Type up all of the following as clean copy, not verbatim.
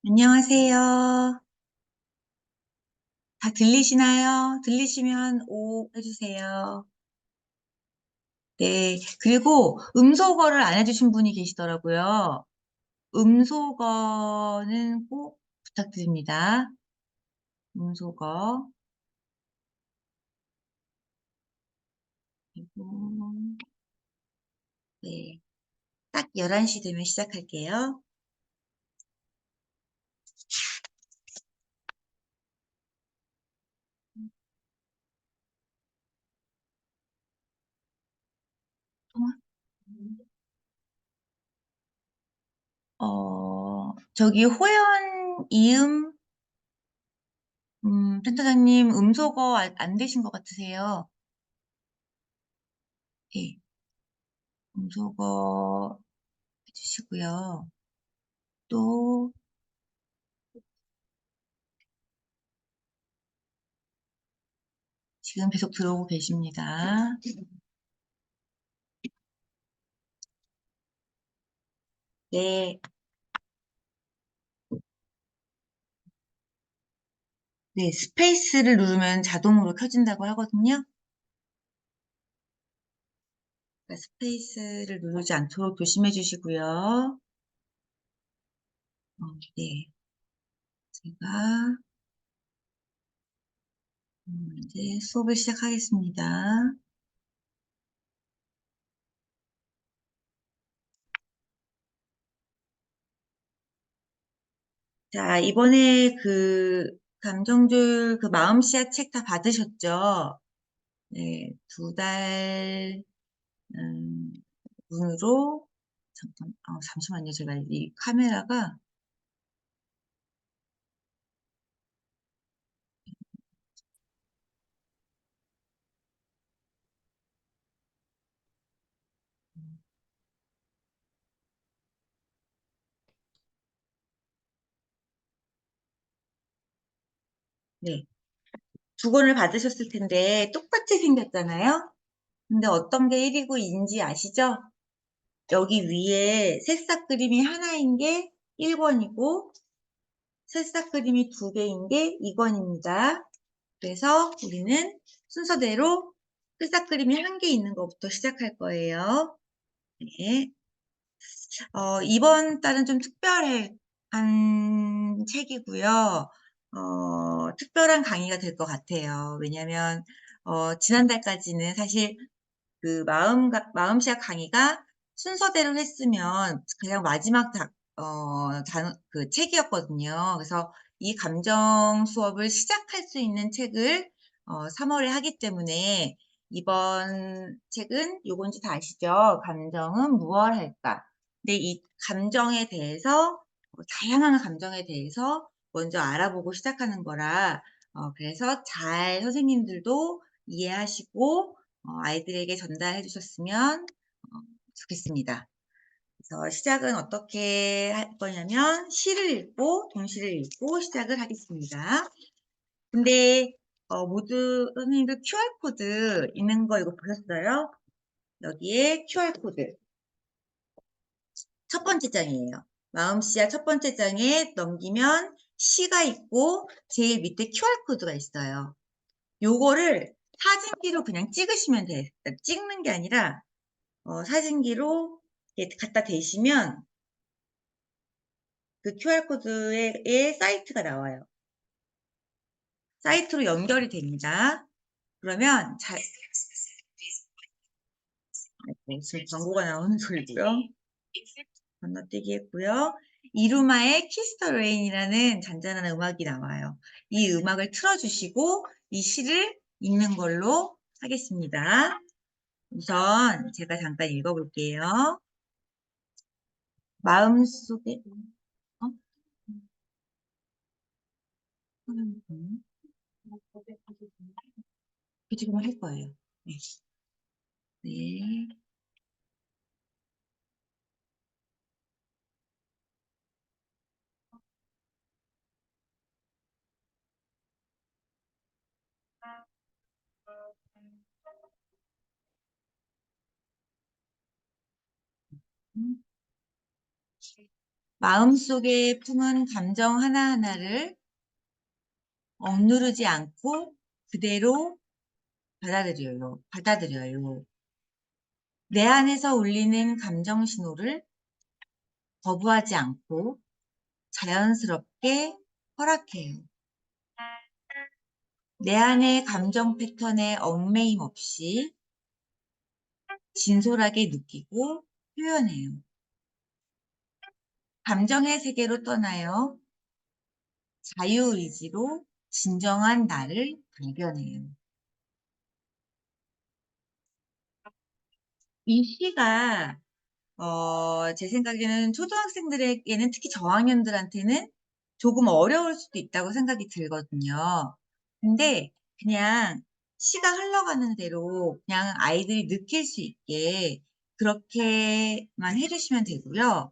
안녕하세요. 다 들리시나요? 들리시면 오 해주세요. 네. 그리고 음소거를 안 해주신 분이 계시더라고요. 음소거는 꼭 부탁드립니다. 음소거. 그리고, 네. 딱 11시 되면 시작할게요. 통화? 저기 호연, 이음, 센터장님 음소거 안 되신 것 같으세요? 네. 음소거 해주시고요. 또, 지금 계속 들어오고 계십니다. 네, 네, 스페이스를 누르면 자동으로 켜진다고 하거든요. 그러니까 스페이스를 누르지 않도록 조심해 주시고요. 네, 제가 이제 수업을 시작하겠습니다. 자, 이번에 그 감정줄 그 마음씨앗 책 다 받으셨죠? 네, 2달 문으로 잠시만요. 제가 이 카메라가 네, 2권을 받으셨을 텐데 똑같이 생겼잖아요. 근데 어떤 게 1이고 2인지 아시죠? 여기 위에 새싹 그림이 하나인 게 1권이고 새싹 그림이 2개인 게 2권입니다. 그래서 우리는 순서대로 새싹 그림이 1개 있는 것부터 시작할 거예요. 네. 이번 달은 좀 특별한 책이고요. 특별한 강의가 될 것 같아요. 왜냐하면 지난달까지는 사실 그 마음씨앗 강의가 순서대로 했으면 그냥 마지막 그 책이었거든요. 그래서 이 감정 수업을 시작할 수 있는 책을 3월에 하기 때문에 이번 책은 요건지 다 아시죠? 감정은 무엇 할까? 근데 이 감정에 대해서 다양한 감정에 대해서 먼저 알아보고 시작하는 거라 그래서 잘 선생님들도 이해하시고 아이들에게 전달해 주셨으면 좋겠습니다. 그래서 시작은 어떻게 할 거냐면 시를 읽고 동시를 읽고 시작을 하겠습니다. 근데 모두 선생님들 QR코드 있는 거 이거 보셨어요? 여기에 QR코드 첫 번째 장이에요. 마음씨앗 첫 번째 장에 넘기면 시가 있고 제일 밑에 QR코드가 있어요. 요거를 사진기로 그냥 찍으시면 돼요. 찍는 게 아니라 사진기로 갖다 대시면 그 QR코드의 사이트가 나와요. 사이트로 연결이 됩니다. 그러면 네, 지금 광고가 나오는 소리고요. 건너뛰기 했고요. 이루마의 키스 더 레인이라는 잔잔한 음악이 나와요. 이 음악을 틀어주시고 이 시를 읽는 걸로 하겠습니다. 우선 제가 잠깐 읽어볼게요. 마음속에 어? 지금 할 거예요. 네. 네. 마음속에 품은 감정 하나하나를 억누르지 않고 그대로 받아들여요. 내 안에서 울리는 감정 신호를 거부하지 않고 자연스럽게 허락해요. 내 안의 감정 패턴에 얽매임 없이 진솔하게 느끼고 표현해요. 감정의 세계로 떠나요. 자유의지로 진정한 나를 발견해요. 이 시가 제 생각에는 초등학생들에게는 특히 저학년들한테는 조금 어려울 수도 있다고 생각이 들거든요. 근데 그냥 시가 흘러가는 대로 그냥 아이들이 느낄 수 있게 그렇게만 해주시면 되고요.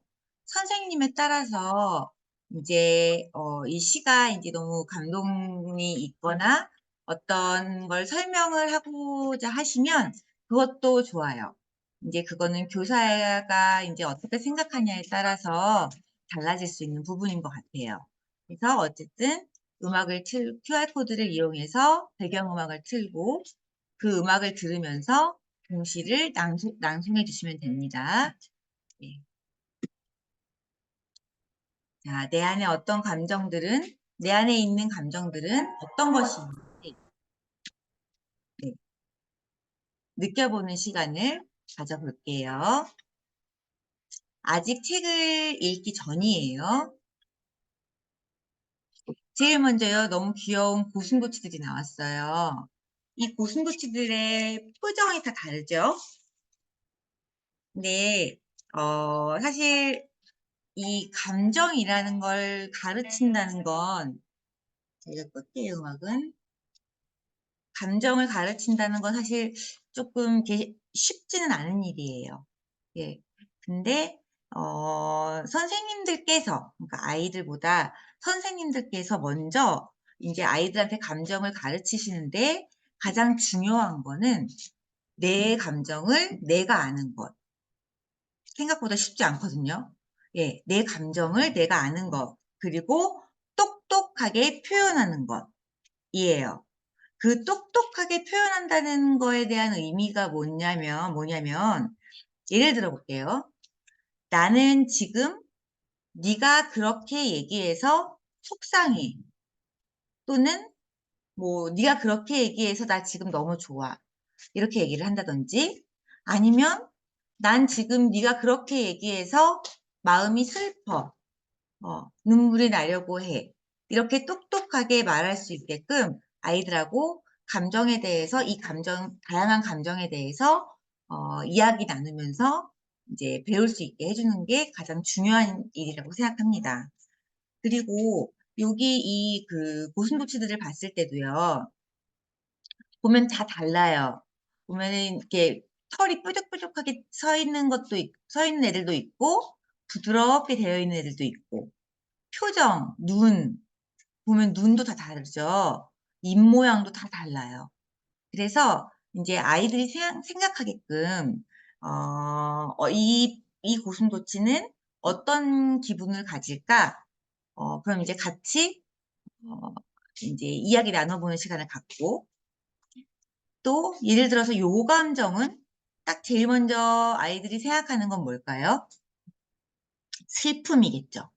선생님에 따라서 이제 이 시가 이제 너무 감동이 있거나 어떤 걸 설명을 하고자 하시면 그것도 좋아요. 이제 그거는 교사가 이제 어떻게 생각하냐에 따라서 달라질 수 있는 부분인 것 같아요. 그래서 어쨌든 QR코드를 이용해서 배경음악을 틀고 그 음악을 들으면서 동시를 낭송해 주시면 됩니다. 네. 자, 내 안에 있는 감정들은 어떤 것인지 네, 느껴보는 시간을 가져볼게요. 아직 책을 읽기 전이에요. 제일 먼저요, 너무 귀여운 고슴도치들이 나왔어요. 이 고슴도치들의 표정이 다 다르죠? 근데, 사실 이 감정이라는 걸 가르친다는 건, 제가 끌게요, 음악은. 감정을 가르친다는 건 사실 조금 쉽지는 않은 일이에요. 예. 근데, 선생님들께서, 그러니까 아이들보다 선생님들께서 먼저 이제 아이들한테 감정을 가르치시는데 가장 중요한 거는 내 감정을 내가 아는 것. 생각보다 쉽지 않거든요. 예, 내 감정을 내가 아는 것. 그리고 똑똑하게 표현하는 것이에요. 그 똑똑하게 표현한다는 거에 대한 의미가 뭐냐면, 예를 들어 볼게요. 나는 지금 네가 그렇게 얘기해서 속상해. 또는 뭐 네가 그렇게 얘기해서 나 지금 너무 좋아. 이렇게 얘기를 한다든지 아니면 난 지금 네가 그렇게 얘기해서 마음이 슬퍼. 눈물이 나려고 해. 이렇게 똑똑하게 말할 수 있게끔 아이들하고 감정에 대해서 다양한 감정에 대해서 이야기 나누면서 이제 배울 수 있게 해주는 게 가장 중요한 일이라고 생각합니다. 그리고 여기 그 고슴도치들을 봤을 때도요, 보면 다 달라요. 보면은 이렇게 털이 뾰족뾰족하게 서 있는 애들도 있고, 부드럽게 되어 있는 애들도 있고, 표정, 보면 눈도 다 다르죠. 입 모양도 다 달라요. 그래서 이제 아이들이 생각하게끔, 이 고슴도치는 어떤 기분을 가질까? 그럼 이제 같이, 어, 이제 이야기 나눠보는 시간을 갖고, 또 예를 들어서 요 감정은 딱 제일 먼저 아이들이 생각하는 건 뭘까요? 슬픔이겠죠.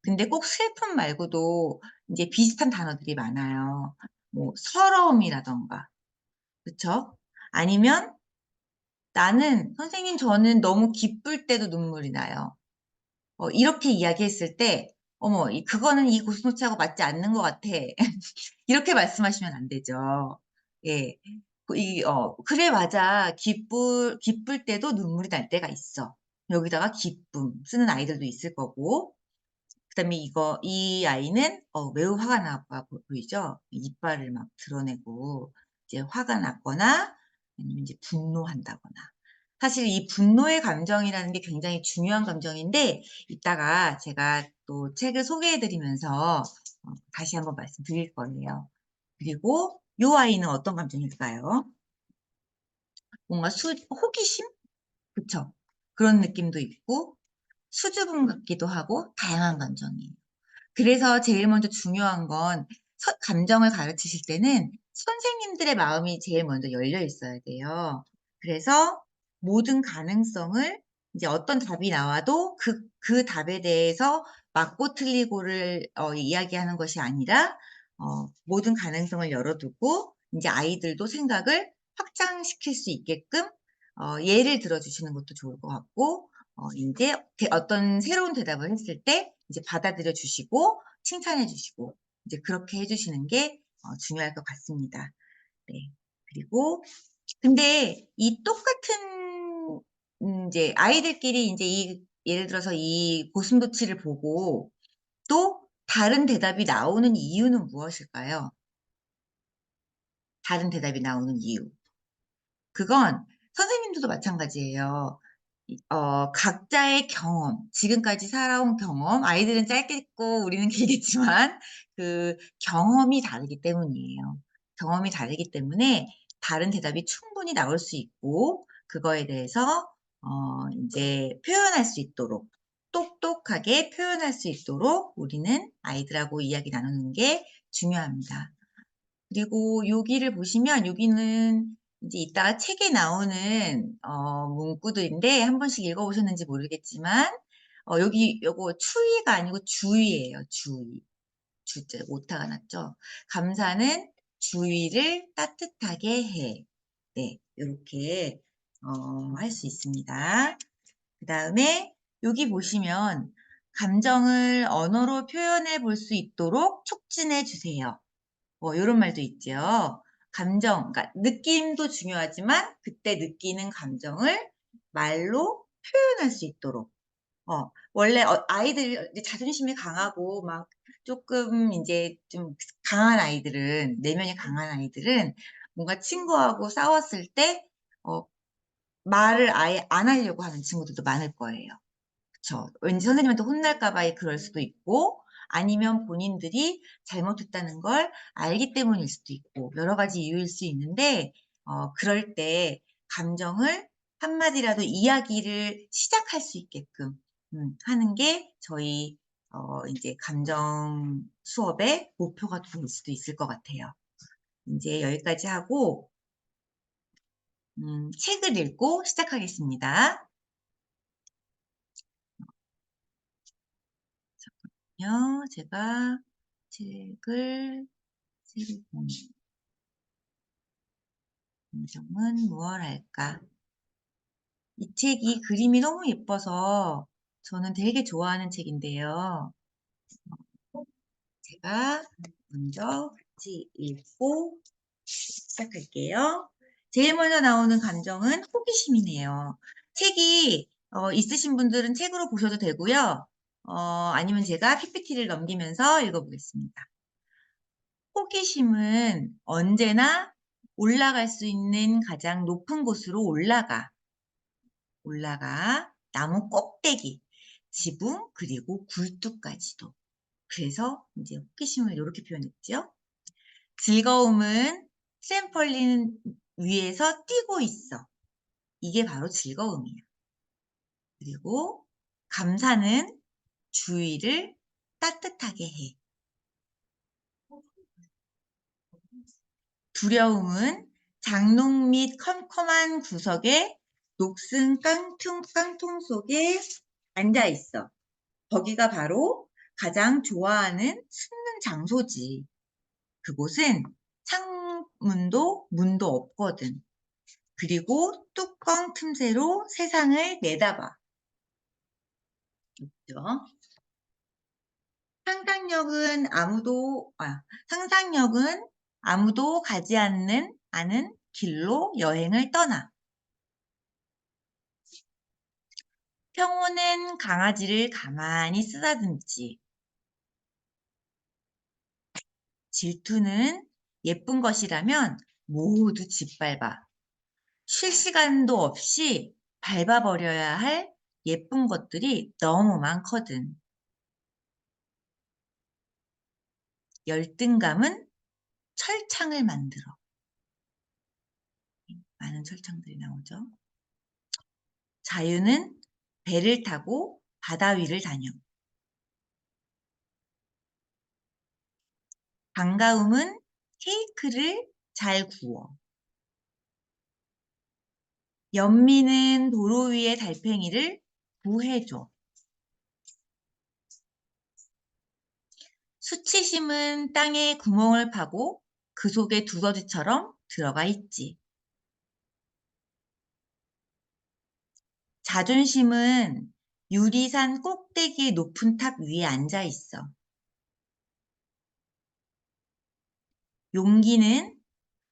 근데 꼭 슬픔 말고도 이제 비슷한 단어들이 많아요. 뭐 서러움이라던가, 그쵸? 아니면 선생님, 저는 너무 기쁠 때도 눈물이 나요. 이렇게 이야기했을 때, 어머, 그거는 이 고스노트하고 맞지 않는 것 같아. 이렇게 말씀하시면 안 되죠. 예. 그래, 맞아. 기쁠 때도 눈물이 날 때가 있어. 여기다가 기쁨 쓰는 아이들도 있을 거고. 그다음에 이 아이는 매우 화가 나 보이죠? 이빨을 막 드러내고 이제 화가 났거나 아니면 이제 분노한다거나. 사실 이 분노의 감정이라는 게 굉장히 중요한 감정인데 이따가 제가 또 책을 소개해드리면서 다시 한번 말씀드릴 거예요. 그리고 이 아이는 어떤 감정일까요? 뭔가 호기심? 그쵸? 그런 느낌도 있고 수줍음 같기도 하고 다양한 감정이에요. 그래서 제일 먼저 중요한 건 감정을 가르치실 때는 선생님들의 마음이 제일 먼저 열려 있어야 돼요. 그래서 모든 가능성을 이제 어떤 답이 나와도 그 답에 대해서 맞고 틀리고를 이야기하는 것이 아니라 모든 가능성을 열어두고 이제 아이들도 생각을 확장시킬 수 있게끔 예를 들어주시는 것도 좋을 것 같고 이제 어떤 새로운 대답을 했을 때 이제 받아들여 주시고 칭찬해 주시고 이제 그렇게 해주시는 게 중요할 것 같습니다. 네. 그리고 근데 이 똑같은 이제 아이들끼리 이제 예를 들어서 이 고슴도치를 보고 또 다른 대답이 나오는 이유는 무엇일까요? 다른 대답이 나오는 이유. 그건 선생님들도 마찬가지예요. 각자의 경험, 지금까지 살아온 경험, 아이들은 짧겠고 우리는 길겠지만 그 경험이 다르기 때문이에요. 경험이 다르기 때문에 다른 대답이 충분히 나올 수 있고 그거에 대해서 이제 표현할 수 있도록 똑똑하게 표현할 수 있도록 우리는 아이들하고 이야기 나누는 게 중요합니다. 그리고 여기를 보시면 여기는 이제 이따가 책에 나오는 문구들인데 한 번씩 읽어보셨는지 모르겠지만 요거 추위가 아니고 주의예요. 주의. 주자 오타가 났죠. 감사는 주의를 따뜻하게 해. 네, 이렇게 할 수 있습니다. 그 다음에 여기 보시면 감정을 언어로 표현해 볼 수 있도록 촉진해 주세요. 이런 말도 있죠. 그러니까 느낌도 중요하지만 그때 느끼는 감정을 말로 표현할 수 있도록. 원래 아이들 이제 자존심이 강하고 막 조금 이제 좀 강한 아이들은, 내면이 강한 아이들은 뭔가 친구하고 싸웠을 때, 말을 아예 안 하려고 하는 친구들도 많을 거예요. 그쵸. 왠지 선생님한테 혼날까 봐 그럴 수도 있고 아니면 본인들이 잘못했다는 걸 알기 때문일 수도 있고 여러 가지 이유일 수 있는데 그럴 때 감정을 한마디라도 이야기를 시작할 수 있게끔 하는 게 저희 이제 감정 수업의 목표가 될 수도 있을 것 같아요. 이제 여기까지 하고 책을 읽고 시작하겠습니다. 제가 책을 보는 감정은 무얼 할까? 이 책이 그림이 너무 예뻐서 저는 되게 좋아하는 책인데요. 제가 먼저 같이 읽고 시작할게요. 제일 먼저 나오는 감정은 호기심이네요. 책이 있으신 분들은 책으로 보셔도 되고요. 아니면 제가 PPT를 넘기면서 읽어보겠습니다. 호기심은 언제나 올라갈 수 있는 가장 높은 곳으로 올라가 나무 꼭대기, 지붕, 그리고 굴뚝까지도. 그래서 이제 호기심을 이렇게 표현했죠. 즐거움은 트램펄린 위에서 뛰고 있어. 이게 바로 즐거움이야. 그리고 감사는 주위를 따뜻하게 해. 두려움은 장롱 및 컴컴한 구석에 녹슨 깡통 속에 앉아 있어. 거기가 바로 가장 좋아하는 숨는 장소지. 그곳은 창문도 문도 없거든. 그리고 뚜껑 틈새로 세상을 내다봐. 그죠? 상상력은 아무도 가지 않은 길로 여행을 떠나. 평온은 강아지를 가만히 쓰다듬지. 질투는 예쁜 것이라면 모두 짓밟아. 쉴 시간도 없이 밟아버려야 할 예쁜 것들이 너무 많거든. 열등감은 철창을 만들어. 많은 철창들이 나오죠. 자유는 배를 타고 바다 위를 다녀. 반가움은 케이크를 잘 구워. 연민은 도로 위의 달팽이를 구해줘. 수치심은 땅에 구멍을 파고 그 속에 두더지처럼 들어가 있지. 자존심은 유리산 꼭대기의 높은 탑 위에 앉아 있어. 용기는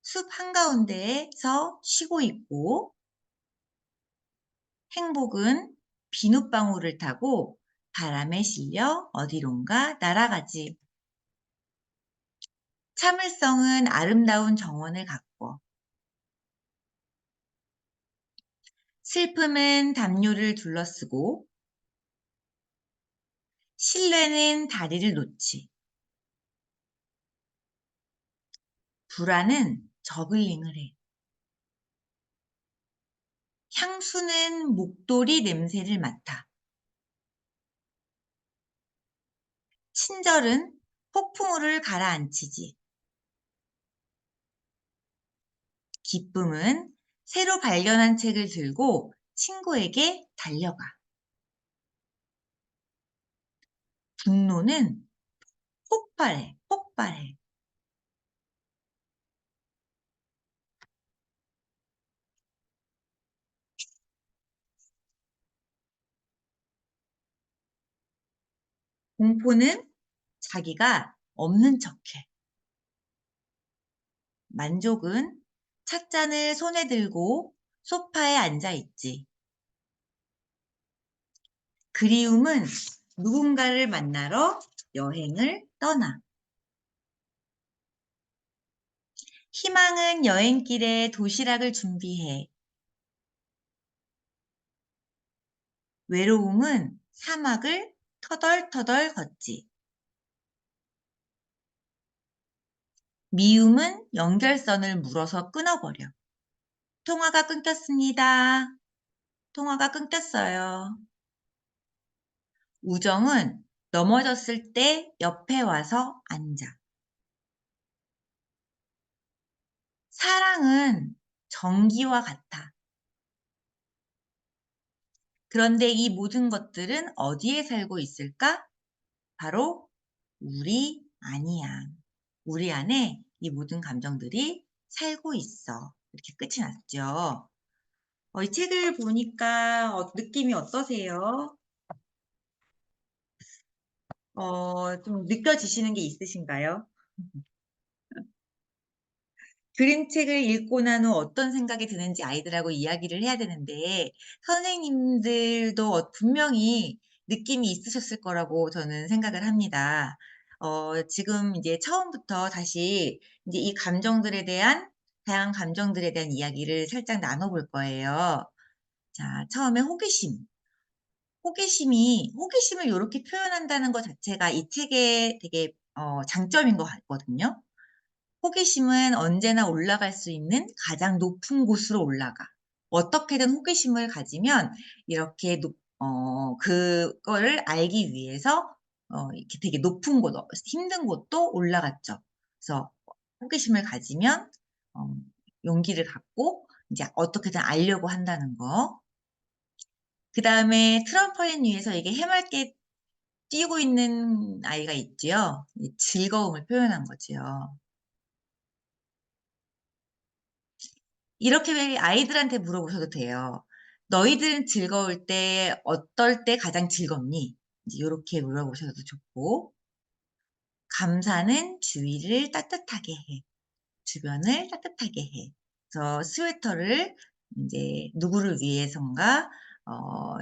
숲 한가운데에서 쉬고 있고, 행복은 비눗방울을 타고 바람에 실려 어디론가 날아가지. 참을성은 아름다운 정원을 갖고, 슬픔은 담요를 둘러쓰고, 신뢰는 다리를 놓지. 불안은 저글링을 해. 향수는 목도리 냄새를 맡아. 친절은 폭풍우를 가라앉히지. 기쁨은 새로 발견한 책을 들고 친구에게 달려가. 분노는 폭발해. 공포는 자기가 없는 척해. 만족은 찻잔을 손에 들고 소파에 앉아 있지. 그리움은 누군가를 만나러 여행을 떠나. 희망은 여행길에 도시락을 준비해. 외로움은 사막을 터덜터덜 걷지. 미움은 연결선을 물어서 끊어버려. 통화가 끊겼습니다. 통화가 끊겼어요. 우정은 넘어졌을 때 옆에 와서 앉아. 사랑은 전기와 같아. 그런데 이 모든 것들은 어디에 살고 있을까? 바로 우리 아니야. 우리 안에 이 모든 감정들이 살고 있어. 이렇게 끝이 났죠. 이 책을 보니까 느낌이 어떠세요? 좀 느껴지시는 게 있으신가요? 그림책을 읽고 난 후 어떤 생각이 드는지 아이들하고 이야기를 해야 되는데 선생님들도 분명히 느낌이 있으셨을 거라고 저는 생각을 합니다. 지금 이제 처음부터 다시 이제 이 감정들에 대한 다양한 감정들에 대한 이야기를 살짝 나눠볼 거예요. 자, 처음에 호기심. 호기심을 이렇게 표현한다는 것 자체가 이 책의 되게 장점인 것 같거든요. 호기심은 언제나 올라갈 수 있는 가장 높은 곳으로 올라가. 어떻게든 호기심을 가지면 이렇게 그거를 알기 위해서 이렇게 되게 높은 곳, 힘든 곳도 올라갔죠. 그래서 호기심을 가지면 어, 용기를 갖고 이제 어떻게든 알려고 한다는 거. 그 다음에 트럼펄린 위에서 이게 해맑게 뛰고 있는 아이가 있지요. 즐거움을 표현한 거지요. 이렇게 아이들한테 물어보셔도 돼요. "너희들은 즐거울 때 어떨 때 가장 즐겁니?" 이제 요렇게 물어보셔도 좋고, "감사는 주위를 따뜻하게 해. 주변을 따뜻하게 해." 그래서 스웨터를 인제 누구를 위해선가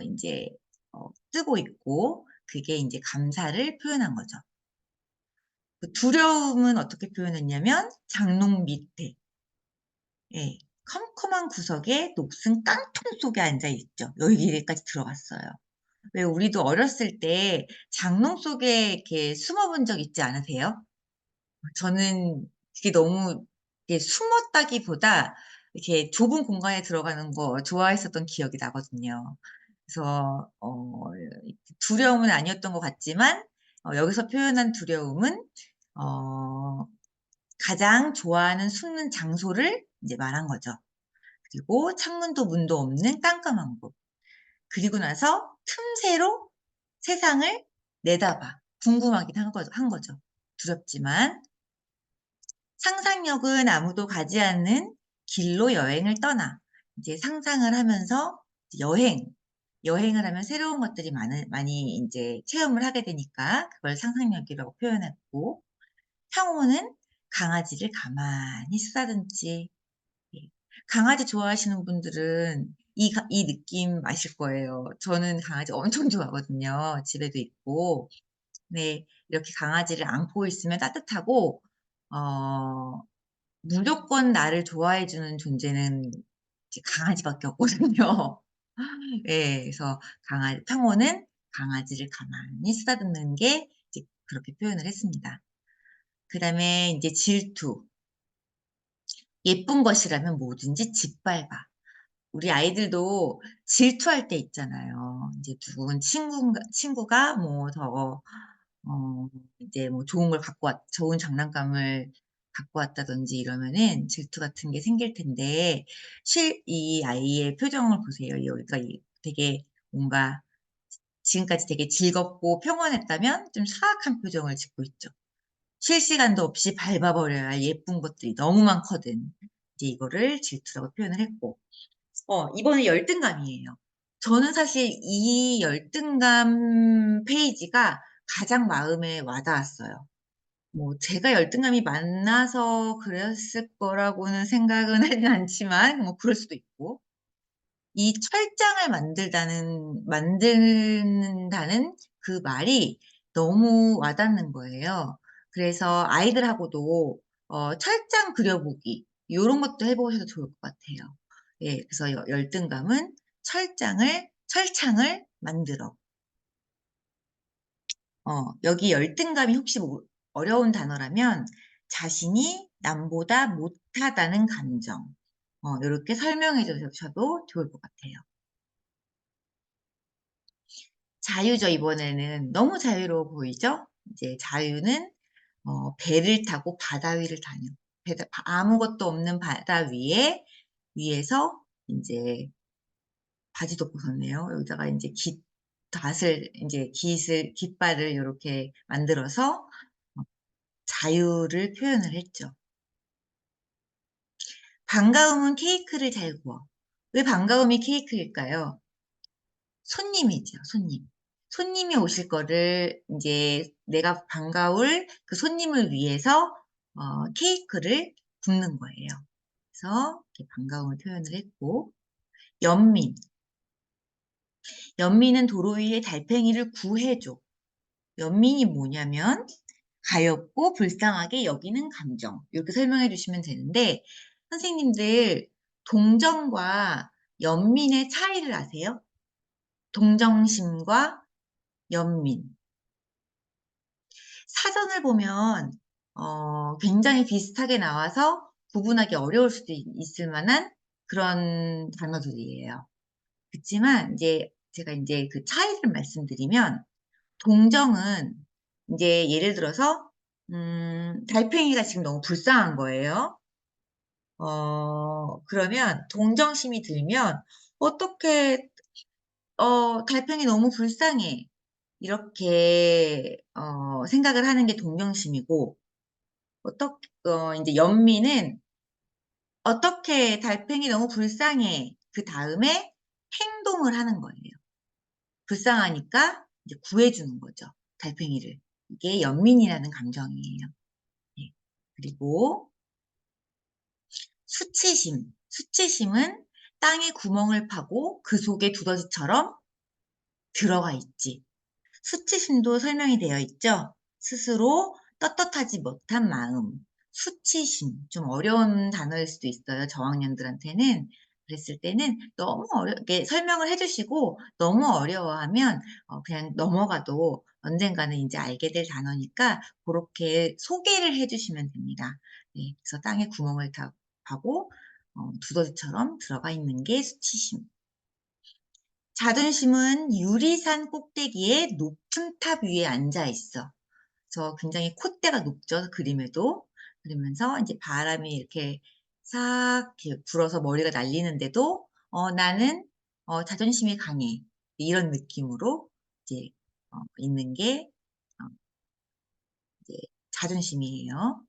인제 뜨고 있고, 그게 인제 감사를 표현한 거죠. 그 두려움은 어떻게 표현했냐면 장롱 밑에, 예, 컴컴한 구석에 녹슨 깡통 속에 앉아 있죠. 여기까지 들어갔어요. 왜 우리도 어렸을 때 장롱 속에 이렇게 숨어 본 적 있지 않으세요? 저는 그게 너무 이렇게 숨었다기보다 이렇게 좁은 공간에 들어가는 거 좋아했었던 기억이 나거든요. 그래서 두려움은 아니었던 것 같지만, 여기서 표현한 두려움은 어 가장 좋아하는 숨는 장소를 이제 말한 거죠. 그리고 창문도 문도 없는 깜깜한 곳. 그리고 나서 틈새로 세상을 내다봐. 궁금하긴 한 거죠. 두렵지만 상상력은 아무도 가지 않는 길로 여행을 떠나. 이제 상상을 하면서 여행을 하면 새로운 것들이 많이 인제 체험을 하게 되니까 그걸 상상력이라고 표현했고, 상호는 강아지를 가만히 쓰다듬지. 예. 강아지 좋아하시는 분들은 이 느낌 아실 거예요. 저는 강아지 엄청 좋아하거든요. 집에도 있고. 네. 이렇게 강아지를 안고 있으면 따뜻하고, 어 무조건 나를 좋아해 주는 존재는 이제 강아지밖에 없거든요. 예. 그래서 상어는 강아지를 가만히 쓰다듬는 게 이제 그렇게 표현을 했습니다. 그다음에 인제 질투. 예쁜 것이라면 뭐든지 짓밟아. 우리 아이들도 질투할 때 있잖아요. 인제 누군 친구가 뭐 더 이제 뭐 좋은 장난감을 갖고 왔다든지 이러면은 질투 같은 게 생길 텐데, 이 아이의 표정을 보세요. 여기가 되게 뭔가 지금까지 되게 즐겁고 평온했다면 좀 사악한 표정을 짓고 있죠. 쉴 시간도 없이 밟아 버려야 할 예쁜 것들이 너무 많거든. 이제 이거를 질투라고 표현을 했고, 이번에 열등감이에요. 저는 사실 이 열등감 페이지가 가장 마음에 와 닿았어요. 뭐 제가 열등감이 많아서 그랬을 거라고는 생각은 하진 않지만 뭐 그럴 수도 있고, 이 철장을 만든다는 그 말이 너무 와 닿는 거예요. 그래서 아이들하고도 철장 그려 보기 요런 것도 해 보셔도 좋을 것 같아요. 예. 그래서 열등감은 철창을 만들어. 여기 열등감이 혹시 어려운 단어라면 자신이 남보다 못하다는 감정, 요렇게 설명해 주셔도 좋을 것 같아요. 자유죠, 이번에는. 너무 자유로워 보이죠? 이제 자유는 배를 타고 바다 위를 다녀. 아무것도 없는 바다 위에서 인제 바지도 벗었네요. 여기다가 인제 깃발을 요렇게 만들어서 어 자유를 표현을 했죠. 반가움은 케이크를 잘 구워. 왜 반가움이 케이크일까요? 손님이죠, 손님. 손님이 오실 거를 인제 내가 반가울 그 손님을 위해서 케이크를 굽는 거예요. 그래서 이렇게 반가움을 표현을 했고, 연민. 연민은 도로 위에 달팽이를 구해 줘. 연민이 뭐냐면 가엾고 불쌍하게 여기는 감정, 요렇게 설명해 주시면 되는데, 선생님들 동정과 연민의 차이를 아세요? 동정심과 연민. 사전을 보면 굉장히 비슷하게 나와서 구분하기 어려울 수도 있을 만한 그런 단어들이에요. 그치만 인제 제가 인제 그 차이를 말씀드리면, 동정은 인제 예를 들어서 달팽이가 지금 너무 불쌍한 거예요. 그러면 동정심이 들면 어떻게 "달팽이 너무 불쌍해." 이렇게 생각을 하는 게 동정심이고, 인제 연민은 어떻게 달팽이 너무 불쌍해. 그 다음에 행동을 하는 거예요. 불쌍하니까 이제 구해주는 거죠. 달팽이를. 이게 연민이라는 감정이에요. 네. 그리고 수치심. 수치심은 땅에 구멍을 파고 그 속에 두더지처럼 들어가 있지. 수치심도 설명이 되어 있죠. 스스로 떳떳하지 못한 마음. 수치심. 좀 어려운 단어일 수도 있어요. 저학년들한테는. 그랬을 때는 너무 어렵게 설명을 해주시고 너무 어려워하면 그냥 넘어가도 언젠가는 이제 알게 될 단어니까 그렇게 소개를 해주시면 됩니다. 네, 그래서 땅에 구멍을 파고 두더지처럼 들어가 있는 게 수치심. 자존심은 유리산 꼭대기에 높은 탑 위에 앉아 있어. 그래서 굉장히 콧대가 높죠, 그림에도. 그러면서 이제 바람이 이렇게 싹 이렇게 불어서 머리가 날리는데도 나는 자존심이 강해. 이런 느낌으로 이제 있는 게 어, 이제 자존심이에요.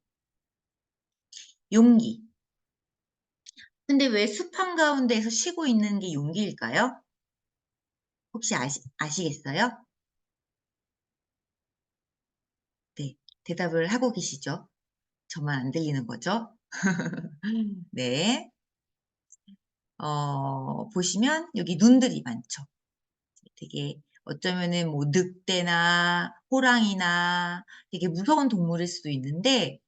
용기. 근데 왜 숲 한가운데에서 쉬고 있는 게 용기일까요? 혹시 아시겠어요? 네, 대답을 하고 계시죠? 저만 안 들리는 거죠? 네. 보시면 여기 눈들이 많죠. 되게 어쩌면은 뭐 늑대나 호랑이나 되게 무서운 동물일 수도 있는데,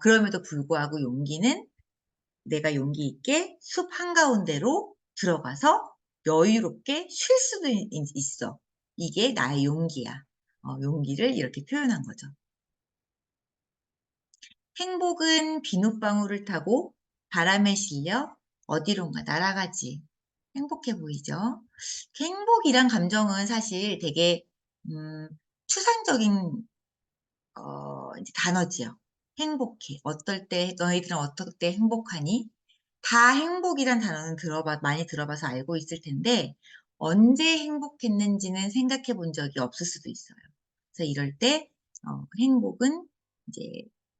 그럼에도 불구하고 용기는 내가 용기 있게 숲 한가운데로 들어가서 여유롭게 쉴 수도 있어. 이게 나의 용기야. 용기를 이렇게 표현한 거죠. 행복은 비눗방울을 타고 바람에 실려 어디론가 날아가지. 행복해 보이죠? 행복이란 감정은 사실 되게 추상적인 이제 단어지요. 행복해. 어떨 때 너희들은 어떨 때 행복하니? 다 행복이란 단어는 많이 들어봐서 알고 있을 텐데 언제 행복했는지는 생각해 본 적이 없을 수도 있어요. 그래서 이럴 때 행복은 이제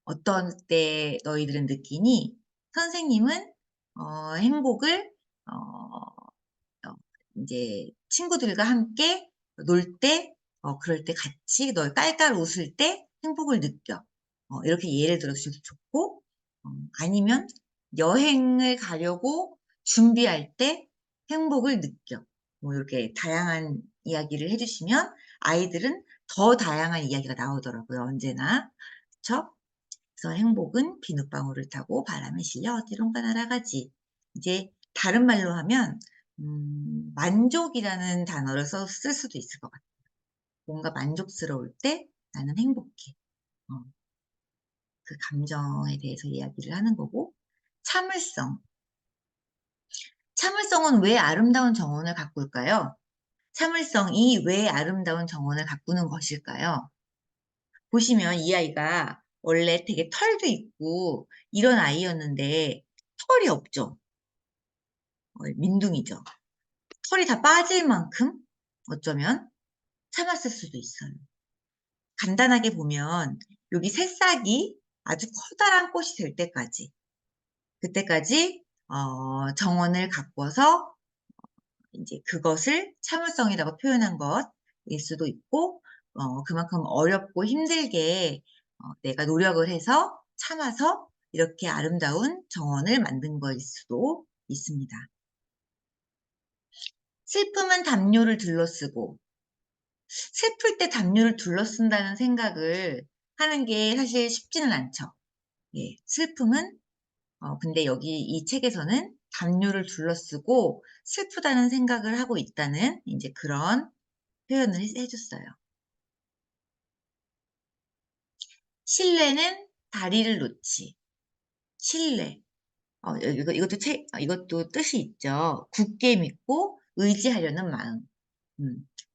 어떤 때 너희들은 느끼니? 선생님은 행복을 이제 친구들과 함께 놀 때, 그럴 때 같이 너 깔깔 웃을 때 행복을 느껴. 이렇게 예를 들어주셔도 좋고, 아니면 여행을 가려고 준비할 때 행복을 느껴. 뭐 이렇게 다양한 이야기를 해주시면 아이들은 더 다양한 이야기가 나오더라고요. 언제나. 그쵸? 그래서 행복은 비눗방울을 타고 바람에 실려 어디론가 날아가지. 이제 다른 말로 하면 만족이라는 단어를 쓸 수도 있을 것 같아요. 뭔가 만족스러울 때 나는 행복해. 어, 그 감정에 대해서 이야기를 하는 거고 참을성. 참을성은 왜 아름다운 정원을 가꿀까요? 참을성이 왜 아름다운 정원을 가꾸는 것일까요? 보시면 이 아이가 원래 되게 털도 있고 이런 아이였는데 털이 없죠. 민둥이죠. 털이 다 빠질 만큼 어쩌면 참았을 수도 있어요. 간단하게 보면 여기 새싹이 아주 커다란 꽃이 될 때까지 그때까지 정원을 가꿔서 이제 그것을 참을성이라고 표현한 것일 수도 있고 그만큼 어렵고 힘들게 내가 노력을 해서 참아서 이렇게 아름다운 정원을 만든 것일 수도 있습니다. 슬픔은 담요를 둘러쓰고 슬플 때 담요를 둘러쓴다는 생각을 하는 게 사실 쉽지는 않죠. 예, 슬픔은 근데 여기 이 책에서는 담요를 둘러쓰고 슬프다는 생각을 하고 있다는 이제 그런 표현을 해줬어요. 신뢰는 다리를 놓지. 신뢰. 이것도 뜻이 있죠. 굳게 믿고 의지하려는 마음.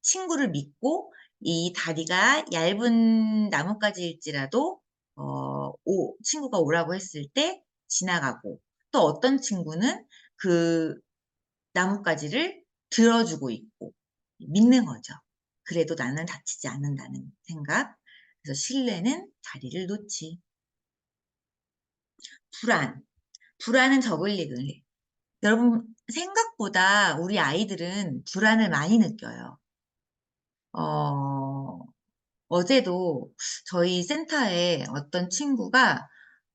친구를 믿고 이 다리가 얇은 나뭇가지일지라도 친구가 오라고 했을 때 지나가고 또 어떤 친구는 그 나뭇가지를 들어주고 있고 믿는 거죠. 그래도 나는 다치지 않는다는 생각. 그래서 신뢰는 다리를 놓지. 불안. 불안은 저글링을 해. 여러분, 생각보다 우리 아이들은 불안을 많이 느껴요. 어, 어제도 저희 센터에 어떤 친구가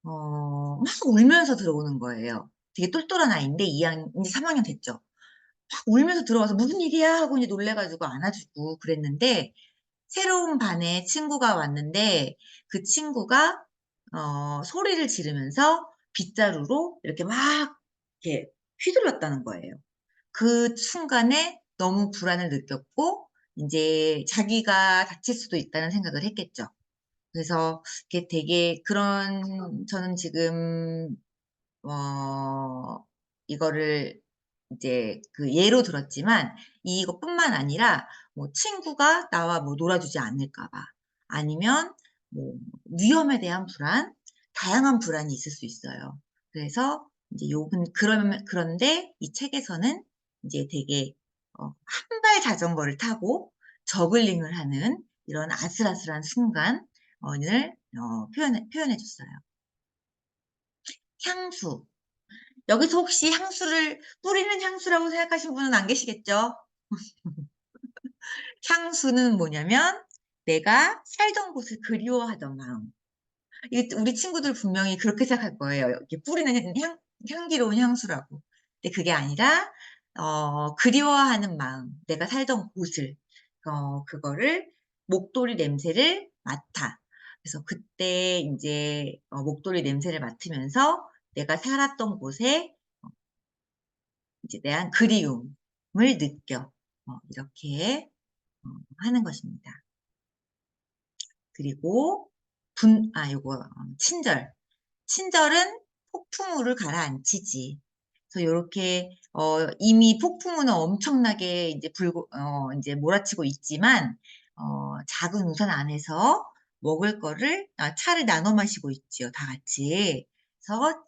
막 울면서 들어오는 거예요. 되게 똘똘한 아이인데 2학년, 이제 3학년 됐죠. 막 울면서 들어와서 무슨 일이야 하고 이제 놀래가지고 안아주고 그랬는데 새로운 반에 친구가 왔는데 그 친구가 소리를 지르면서 빗자루로 이렇게 막 이렇게 휘둘렀다는 거예요. 그 순간에 너무 불안을 느꼈고 이제 자기가 다칠 수도 있다는 생각을 했겠죠. 그래서 이게 되게 그런 저는 지금 이거를 이제 그 예로 들었지만 이것뿐만 아니라 뭐 친구가 나와 뭐 놀아주지 않을까 봐 아니면 뭐 위험에 대한 불안, 다양한 불안이 있을 수 있어요. 그래서 이제 그런데 이 책에서는 이제 되게 한 발 자전거를 타고 저글링을 하는 이런 아슬아슬한 순간을 표현해 줬어요. 향수. 여기서 혹시 향수를 뿌리는 향수라고 생각하시는 분은 안 계시겠죠? 향수는 뭐냐면 내가 살던 곳을 그리워하던 마음. 이게 우리 친구들 분명히 그렇게 생각할 거예요. 이렇게 뿌리는 향기로운 향수라고. 근데 그게 아니라 그리워하는 마음, 내가 살던 곳을 그거를 목도리 냄새를 맡아. 그래서 그때 이제 목도리 냄새를 맡으면서 내가 살았던 곳에 이제 대한 그리움을 느껴. 이렇게 하는 것입니다. 그리고 요거 친절. 친절은 폭풍우를 가라앉히지. 그래서 요렇게 이미 폭풍우는 엄청나게 이제 이제 몰아치고 있지만 작은 우산 안에서 먹을 거를 차를 나눠 마시고 있지요, 다 같이. 그래서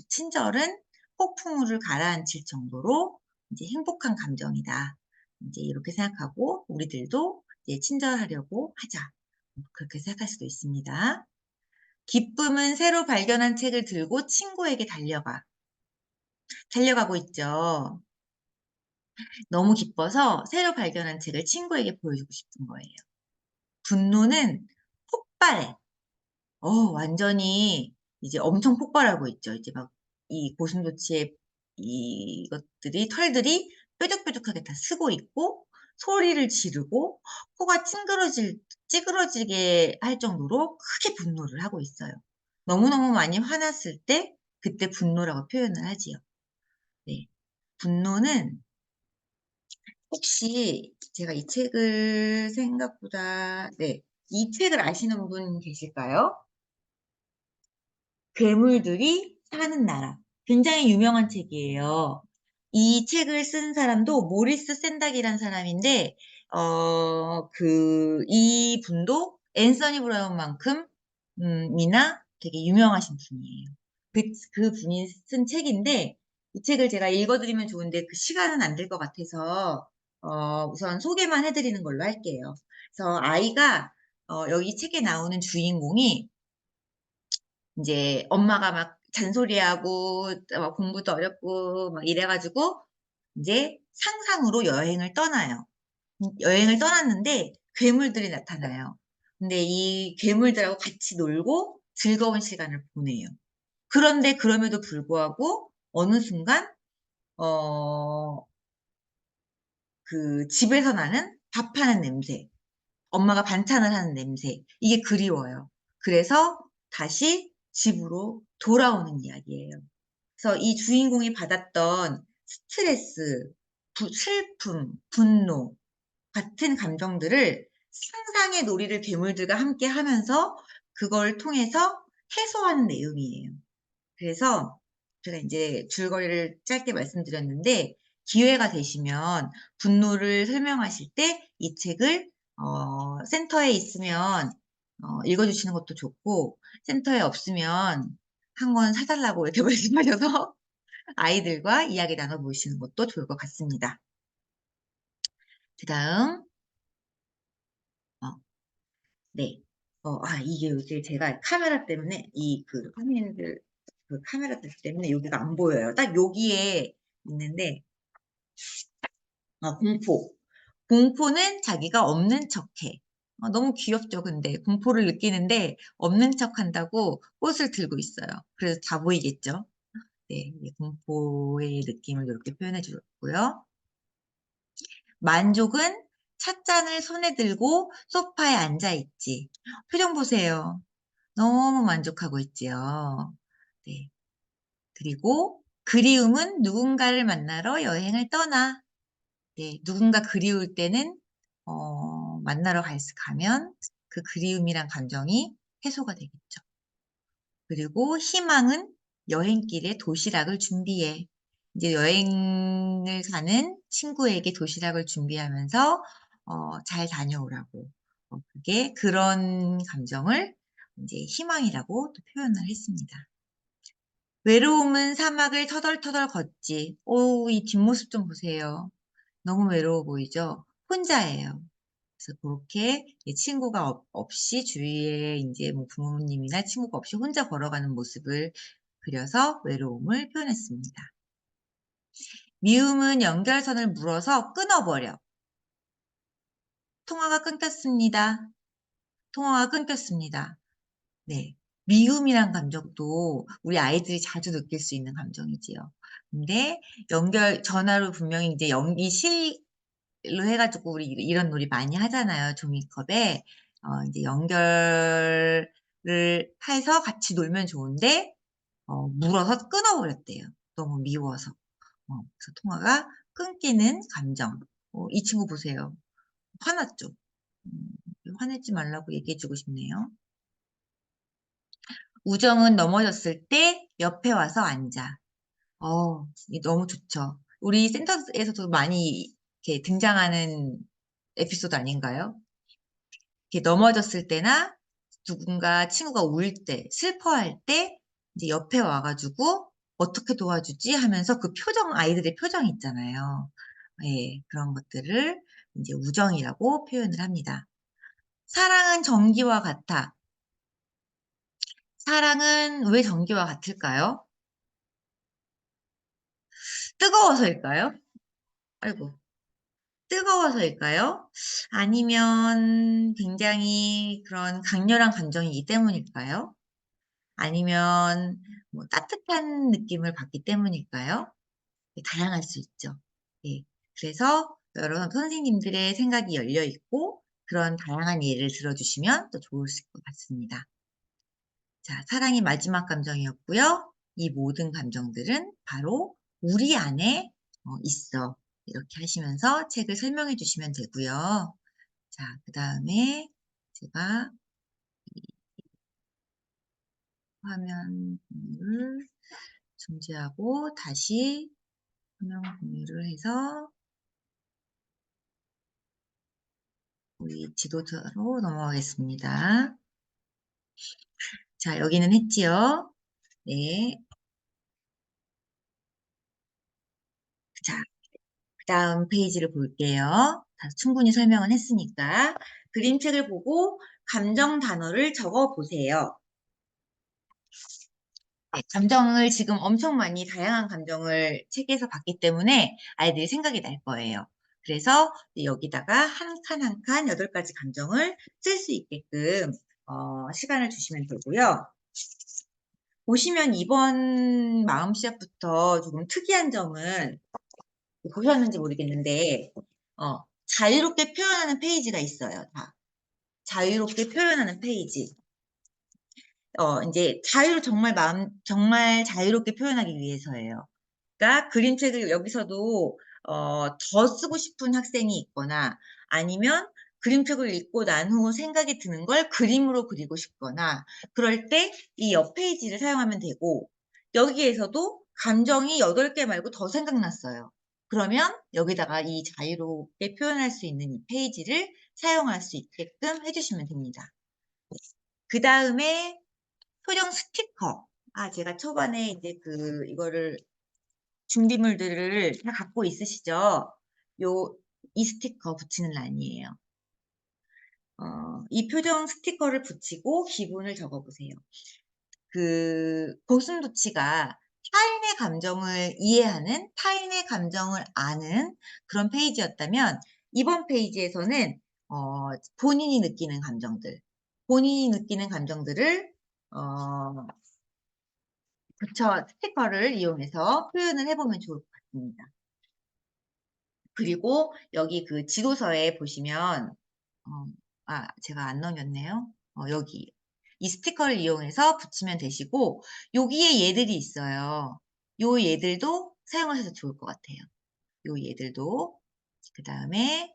친절은 폭풍우를 가라앉힐 정도로 이제 행복한 감정이다. 이제 이렇게 생각하고 우리들도 이제 친절하려고 하자. 그렇게 생각할 수도 있습니다. 기쁨은 새로 발견한 책을 들고 친구에게 달려가고 있죠. 너무 기뻐서 새로 발견한 책을 친구에게 보여주고 싶은 거예요. 분노는 폭발해. 완전히 이제 엄청 폭발하고 있죠. 이제 막 이 고슴도치의 이것들이, 털들이 뾰족뾰족하게 다 쓰고 있고, 소리를 지르고, 코가 찌그러지게 할 정도로 크게 분노를 하고 있어요. 너무너무 많이 화났을 때, 그때 분노라고 표현을 하지요. 네. 분노는 혹시 제가 이 책을 생각보다, 네. 이 책을 아시는 분 계실까요? 괴물들이 사는 나라. 굉장히 유명한 책이에요. 이 책을 쓴 사람도 모리스 샌닥이라는 사람인데, 이 분도 앤서니 브라운만큼, 이나 되게 유명하신 분이에요. 그 분이 쓴 책인데, 이 책을 제가 읽어드리면 좋은데, 그 시간은 안 될 것 같아서, 우선 소개만 해드리는 걸로 할게요. 그래서 여기 책에 나오는 주인공이 이제 엄마가 막 잔소리하고 막 공부도 어렵고 막 이래가지고 이제 상상으로 여행을 떠나요. 여행을 떠났는데 괴물들이 나타나요. 근데 이 괴물들하고 같이 놀고 즐거운 시간을 보내요. 그런데 그럼에도 불구하고 어느 순간 어, 그 집에서 나는 밥하는 냄새, 엄마가 반찬을 하는 냄새, 이게 그리워요. 그래서 다시 집으로 돌아오는 이야기예요. 그래서 이 주인공이 받았던 스트레스, 슬픔, 분노 같은 감정들을 상상의 놀이를 괴물들과 함께 하면서 그걸 통해서 해소하는 내용이에요. 그래서 제가 이제 줄거리를 짧게 말씀드렸는데 기회가 되시면 분노를 설명하실 때 이 책을 센터에 있으면 읽어주시는 것도 좋고 센터에 없으면 한 권 사달라고 이렇게 말씀하셔서 아이들과 이야기 나눠보시는 것도 좋을 것 같습니다. 그 다음 네. 이게 요새 제가 카메라 때문에 화면들 그 카메라 때문에 여기가 안 보여요. 딱 여기에 있는데, 공포. 공포는 자기가 없는 척해. 너무 귀엽죠, 근데. 공포를 느끼는데 없는 척 한다고 꽃을 들고 있어요. 그래서 다 보이겠죠? 네, 공포의 느낌을 이렇게 표현해 주었고요. 만족은 찻잔을 손에 들고 소파에 앉아 있지. 표정 보세요. 너무 만족하고 있지요. 네. 그리고 그리움은 누군가를 만나러 여행을 떠나. 네, 누군가 그리울 때는 만나러 가면 그 그리움이란 감정이 해소가 되겠죠. 그리고 희망은 여행길에 도시락을 준비해. 이제 여행을 가는 친구에게 도시락을 준비하면서 잘 다녀오라고. 그게 그런 감정을 이제 희망이라고 또 표현을 했습니다. 외로움은 사막을 터덜터덜 걷지. 오, 이 뒷모습 좀 보세요. 너무 외로워 보이죠? 혼자예요. 그래서 그렇게 친구가 없이 주위에 이제 뭐 부모님이나 친구가 없이 혼자 걸어가는 모습을 그려서 외로움을 표현했습니다. 미움은 연결선을 물어서 끊어버려. 통화가 끊겼습니다. 통화가 끊겼습니다. 네. 미움이란 감정도 우리 아이들이 자주 느낄 수 있는 감정이지요. 근데 전화로 분명히 이제 연기 실로 해가지고 우리 이런 놀이 많이 하잖아요. 종이컵에. 이제 연결을 해서 같이 놀면 좋은데, 물어서 끊어버렸대요. 너무 미워서. 그래서 통화가 끊기는 감정. 이 친구 보세요. 화났죠? 음, 화내지 말라고 얘기해주고 싶네요. 우정은 넘어졌을 때 옆에 와서 앉아. 이게 너무 좋죠. 우리 센터에서도 많이 이렇게 등장하는 에피소드 아닌가요? 이렇게 넘어졌을 때나 누군가 친구가 울 때, 슬퍼할 때 이제 옆에 와가지고 어떻게 도와주지 하면서 그 표정, 아이들의 표정 있잖아요. 예, 그런 것들을 이제 우정이라고 표현을 합니다. 사랑은 전기와 같아. 사랑은 왜 전기와 같을까요? 뜨거워서일까요? 아이고, 뜨거워서일까요? 아니면 굉장히 그런 강렬한 감정이기 때문일까요? 아니면 뭐 따뜻한 느낌을 받기 때문일까요? 네, 다양할 수 있죠. 예. 그래서 여러 선생님들의 생각이 열려 있고 그런 다양한 예를 들어주시면 또 좋을 것 같습니다. 자, 사랑이 마지막 감정이었고요. 이 모든 감정들은 바로 우리 안에 있어. 이렇게 하시면서 책을 설명해 주시면 되고요. 자, 그 다음에 제가 이 화면 공유를 중지하고 다시 화면 공유를 해서 우리 지도자로 넘어가겠습니다. 자, 여기는 했지요. 네. 자, 그 다음 페이지를 볼게요. 다 충분히 설명은 했으니까. 그림책을 보고 감정 단어를 적어 보세요. 네, 감정을 지금 엄청 많이 다양한 감정을 책에서 봤기 때문에 아이들이 생각이 날 거예요. 그래서 여기다가 한 칸 한 칸 8가지 감정을 쓸 수 있게끔 시간을 주시면 되고요. 보시면 이번 마음 시작부터 조금 특이한 점은 보셨는지 모르겠는데 자유롭게 표현하는 페이지가 있어요. 다. 자유롭게 표현하는 페이지. 이제 정말 자유롭게 표현하기 위해서예요. 그러니까 그림책을 여기서도 더 쓰고 싶은 학생이 있거나 아니면 그림책을 읽고 난 후 생각이 드는 걸 그림으로 그리고 싶거나 그럴 때 이 옆 페이지를 사용하면 되고 여기에서도 감정이 8개 말고 더 생각났어요. 그러면 여기다가 이 자유롭게 표현할 수 있는 이 페이지를 사용할 수 있게끔 해주시면 됩니다. 그 다음에 표정 스티커. 제가 초반에 이제 이거를 준비물들을 다 갖고 있으시죠? 이 스티커 붙이는 란이에요. 이 표정 스티커를 붙이고 기분을 적어보세요. 그 고슴도치가 타인의 감정을 이해하는, 타인의 감정을 아는 그런 페이지였다면 이번 페이지에서는 본인이 느끼는 감정들, 본인이 느끼는 감정들을 부처 스티커를 이용해서 표현을 해보면 좋을 것 같습니다. 그리고 여기 그 지도서에 보시면 제가 안 넘겼네요. 여기 이 스티커를 이용해서 붙이면 되시고 여기에 얘들이 있어요. 요 얘들도 사용하셔도 좋을 것 같아요. 요 얘들도 그 다음에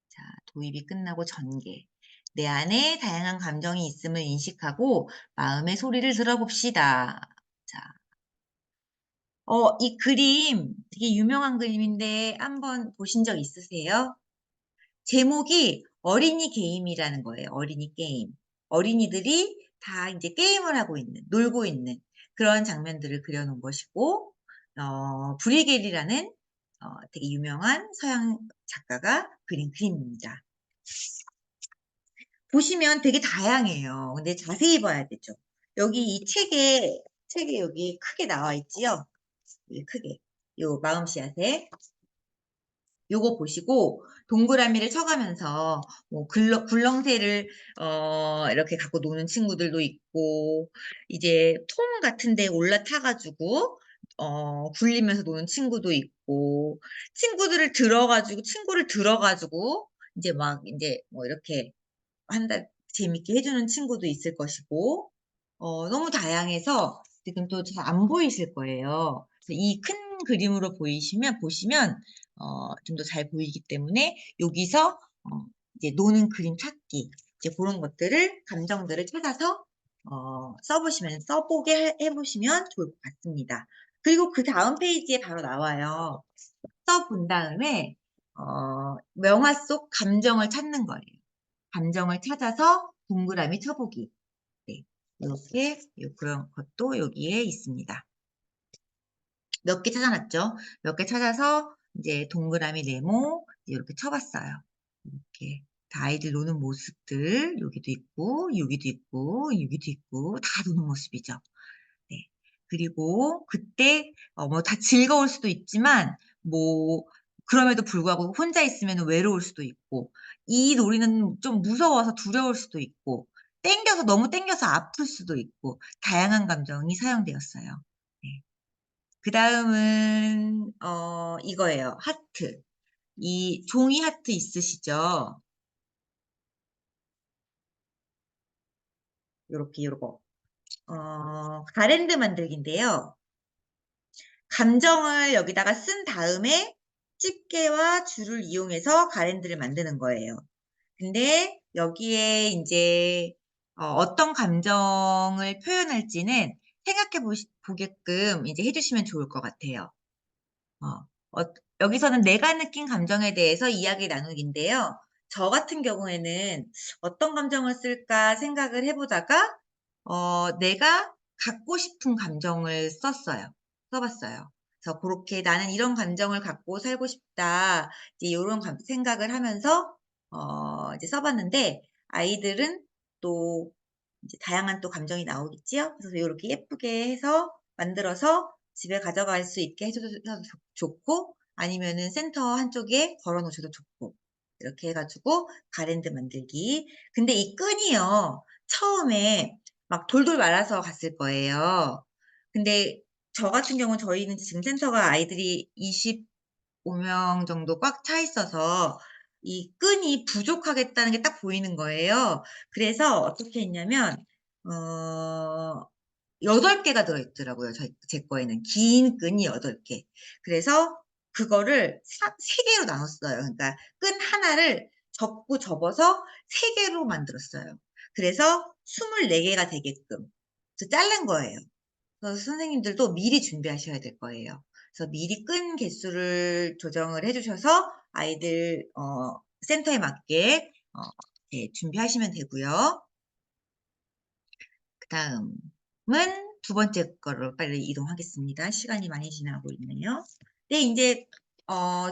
자 도입이 끝나고 전개. 내 안에 다양한 감정이 있음을 인식하고 마음의 소리를 들어봅시다. 자, 이 그림 되게 유명한 그림인데 한번 보신 적 있으세요? 제목이 어린이 게임이라는 거예요. 어린이 게임. 어린이들이 다 이제 게임을 하고 있는, 놀고 있는 그런 장면들을 그려놓은 것이고, 브리겔이라는 되게 유명한 서양 작가가 그린 그림입니다. 보시면 되게 다양해요. 근데 자세히 봐야 되죠. 여기 이 책에 여기 크게 나와 있지요? 여기 크게. 요 마음씨앗에. 요거 보시고 동그라미를 쳐가면서 뭐 굴렁쇠를 이렇게 갖고 노는 친구들도 있고 이제 통 같은 데 올라타가지고 굴리면서 노는 친구도 있고 친구를 들어가지고 이제 막 이제 뭐 이렇게 재밌게 해주는 친구도 있을 것이고 너무 다양해서 지금 또 잘 안 보이실 거예요. 이 큰 그림으로 보시면 좀 더 잘 보이기 때문에 여기서 이제 노는 그림 찾기 이제 그런 것들을 감정들을 찾아서 써보게 해보시면 좋을 것 같습니다. 그리고 그 다음 페이지에 바로 나와요. 써본 다음에 명화 속 감정을 찾는 거예요. 감정을 찾아서 동그라미 쳐보기. 네, 이렇게 그런 것도 여기에 있습니다. 몇 개 찾아놨죠? 몇 개 찾아서 이제 동그라미 네모 이렇게 쳐봤어요. 이렇게 다 아이들 노는 모습들 여기도 있고 여기도 있고 여기도 있고 다 노는 모습이죠. 네. 그리고 그때 뭐 다 즐거울 수도 있지만 뭐 그럼에도 불구하고 혼자 있으면 외로울 수도 있고 이 놀이는 좀 무서워서 두려울 수도 있고 너무 땡겨서 아플 수도 있고 다양한 감정이 사용되었어요. 네. 그 다음은 이거예요. 하트. 이 종이 하트 있으시죠? 요거. 가랜드 만들기인데요. 감정을 여기다가 쓴 다음에 집게와 줄을 이용해서 가랜드를 만드는 거예요. 근데 여기에 이제 어떤 감정을 표현할지는 생각해 보게끔 이제 해주시면 좋을 것 같아요. 여기서는 내가 느낀 감정에 대해서 이야기 나누기인데요. 저 같은 경우에는 어떤 감정을 쓸까 생각을 해보다가 내가 갖고 싶은 감정을 써봤어요. 그래서 그렇게 나는 이런 감정을 갖고 살고 싶다. 이제 이런 생각을 하면서 이제 써봤는데 아이들은 또 이제 다양한 또 감정이 나오겠지요. 그래서 이렇게 예쁘게 해서 만들어서 집에 가져갈 수 있게 해줘도 좋고 아니면은 센터 한쪽에 걸어 놓으셔도 좋고 이렇게 해가지고 가랜드 만들기. 근데 이 끈이요. 처음에 막 돌돌 말아서 갔을 거예요. 근데 저 같은 경우는 저희는 지금 센터가 아이들이 25명 정도 꽉 차 있어서 이 끈이 부족하겠다는 게 딱 보이는 거예요. 그래서 어떻게 했냐면 8개가 들어있더라고요. 제 거에는 긴 끈이 8개. 그래서 그거를 3개로 나눴어요. 그러니까 끈 하나를 접어서 3개로 만들었어요. 그래서 24개가 되게끔 그래서 자른 거예요. 그래서 선생님들도 미리 준비하셔야 될 거예요. 그래서 미리 끈 개수를 조정을 해주셔서 아이들 센터에 맞게 네, 준비하시면 되고요. 그 다음은 두 번째 거로 빨리 이동하겠습니다. 시간이 많이 지나고 있네요. 네, 이제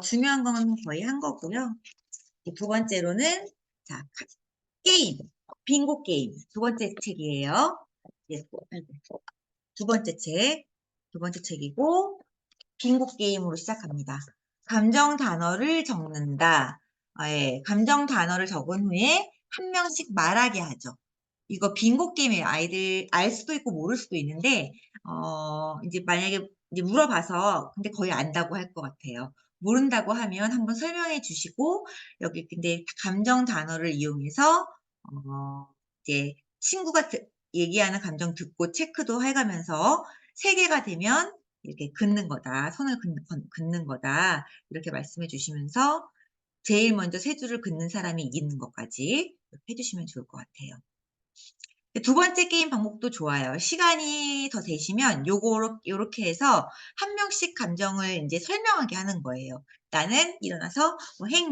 중요한 건 거의 한 거고요. 두 번째로는 자 게임, 빙고 게임 두 번째 책이에요. 예, 두 번째 책, 두 번째 책이고, 빙고 게임으로 시작합니다. 감정 단어를 적는다. 예, 감정 단어를 적은 후에 한 명씩 말하게 하죠. 이거 빙고 게임이에요. 아이들 알 수도 있고 모를 수도 있는데, 이제 만약에 이제 물어봐서 근데 거의 안다고 할 것 같아요. 모른다고 하면 한번 설명해 주시고, 여기 근데 감정 단어를 이용해서, 이제 친구가 얘기하는 감정 듣고 체크도 해가면서 세 개가 되면 이렇게 긋는 거다. 손을 긋는 거다. 이렇게 말씀해 주시면서 제일 먼저 세 줄을 긋는 사람이 이기는 것까지 이렇게 해주시면 좋을 것 같아요. 두 번째 게임 방법도 좋아요. 시간이 더 되시면 요렇게 해서 한 명씩 감정을 이제 설명하게 하는 거예요. 나는 일어나서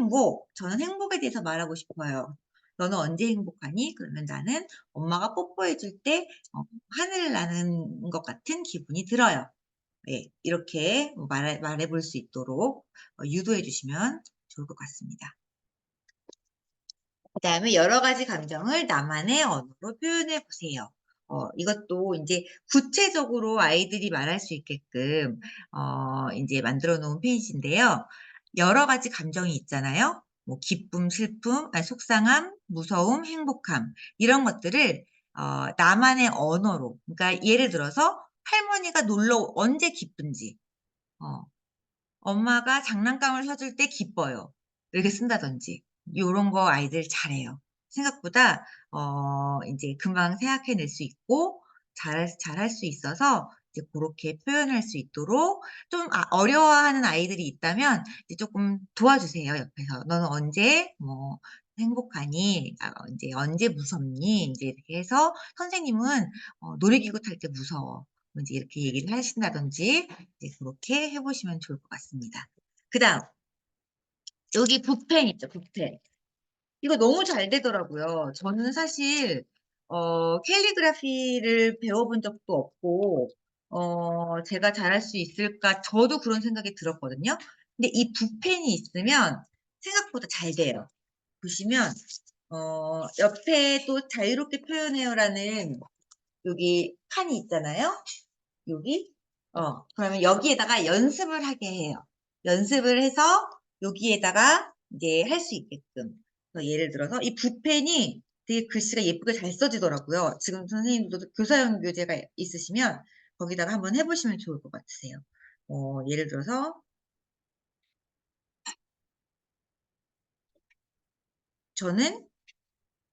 뭐 저는 행복에 대해서 말하고 싶어요. 너는 언제 행복하니? 그러면 나는 엄마가 뽀뽀해 줄 때 하늘을 나는 것 같은 기분이 들어요. 예, 이렇게 말해 볼 수 있도록 유도해 주시면 좋을 것 같습니다. 그다음에 여러 가지 감정을 나만의 언어로 표현해 보세요. 이것도 이제 구체적으로 아이들이 말할 수 있게끔 이제 만들어 놓은 페이지인데요. 여러 가지 감정이 있잖아요. 뭐 기쁨, 슬픔, 속상함, 무서움, 행복함 이런 것들을 나만의 언어로 그러니까 예를 들어서 할머니가 언제 기쁜지 엄마가 장난감을 사줄 때 기뻐요. 이렇게 쓴다든지 요런 거 아이들 잘해요. 생각보다 인제 금방 생각해낼 수 있고 잘할 수 있어서 이제 고렇게 표현할 수 있도록 좀 어려워하는 아이들이 있다면 이제 쪼끔 도와주세요, 옆에서. "너는 언제 뭐 행복하니? 인제 언제 무섭니?" 인제 이렇게 해서 선생님은 놀이기구 탈 때 무서워. 뭐 인제 이렇게 얘기를 하신다든지 이제 그렇게 해 보시면 좋을 것 같습니다. 그다음 여기 붓펜 있죠, 붓펜. 이거 너무 잘 되더라고요. 저는 사실 캘리그라피를 배워본 적도 없고 제가 잘할 수 있을까 저도 그런 생각이 들었거든요. 근데 이 붓펜이 있으면 생각보다 잘 돼요. 보시면 옆에 또 자유롭게 표현해요라는 여기 칸이 있잖아요. 여기. 그러면 여기에다가 연습을 하게 해요. 연습을 해서 여기에다가 이제 할 수 있게끔. 예를 들어서 이 붓펜이 되게 글씨가 예쁘게 잘 써지더라고요. 지금 선생님도 교사용 교재가 있으시면 거기다가 한번 해 보시면 좋을 것 같으세요. 예를 들어서 저는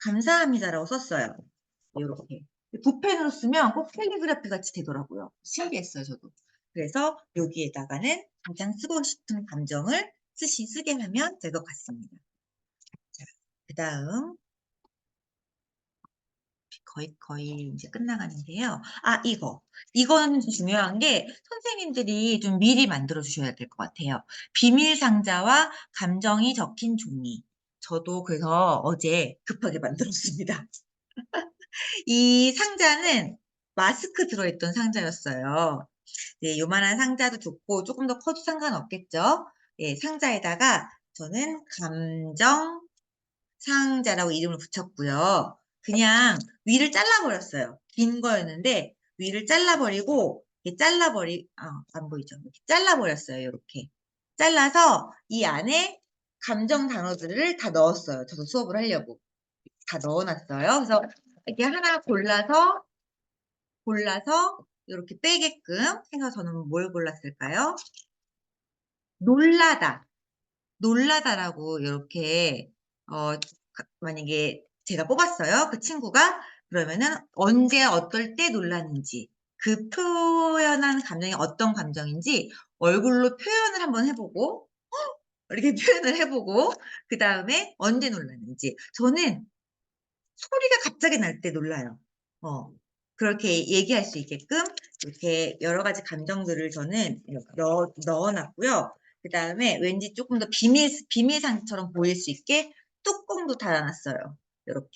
감사합니다라고 썼어요. 요렇게. 붓펜으로 쓰면 꼭 캘리그라피 같이 되더라고요. 신기했어요, 저도. 그래서 여기에다가는 가장 쓰고 싶은 감정을 쓰게 하면 될 것 같습니다. 자, 그다음 거의 이제 끝나가는데요. 이거는 중요한 게 선생님들이 좀 미리 만들어 주셔야 될 것 같아요. 비밀 상자와 감정이 적힌 종이. 저도 그래서 어제 급하게 만들었습니다. 이 상자는 마스크 들어있던 상자였어요. 네, 요만한 상자도 좋고 조금 더 커도 상관없겠죠. 예, 상자에다가 저는 감정 상자라고 이름을 붙였고요. 그냥 위를 잘라버렸어요. 긴 거였는데 위를 잘라버리고 이렇게 안 보이죠? 이렇게 잘라버렸어요. 이렇게 잘라서 이 안에 감정 단어들을 다 넣었어요. 저도 수업을 하려고 다 넣어놨어요. 그래서 이렇게 하나 골라서 이렇게 빼게끔 해서 저는 뭘 골랐을까요? 놀라다. 놀라다라고 이렇게 만약에 제가 뽑았어요. 그 친구가 그러면은 언제 어떨 때 놀랐는지 그 표현한 감정이 어떤 감정인지 얼굴로 표현을 한번 해 보고 이렇게 표현을 해 보고 그다음에 언제 놀랐는지 저는 소리가 갑자기 날 때 놀라요. 어. 그렇게 얘기할 수 있게끔 이렇게 여러 가지 감정들을 저는 이렇게 넣어 놨고요. 그다음에 왠지 쪼끔 더 비밀상처럼 보일 수 있게 뚜껑도 달아 놨어요. 요렇게.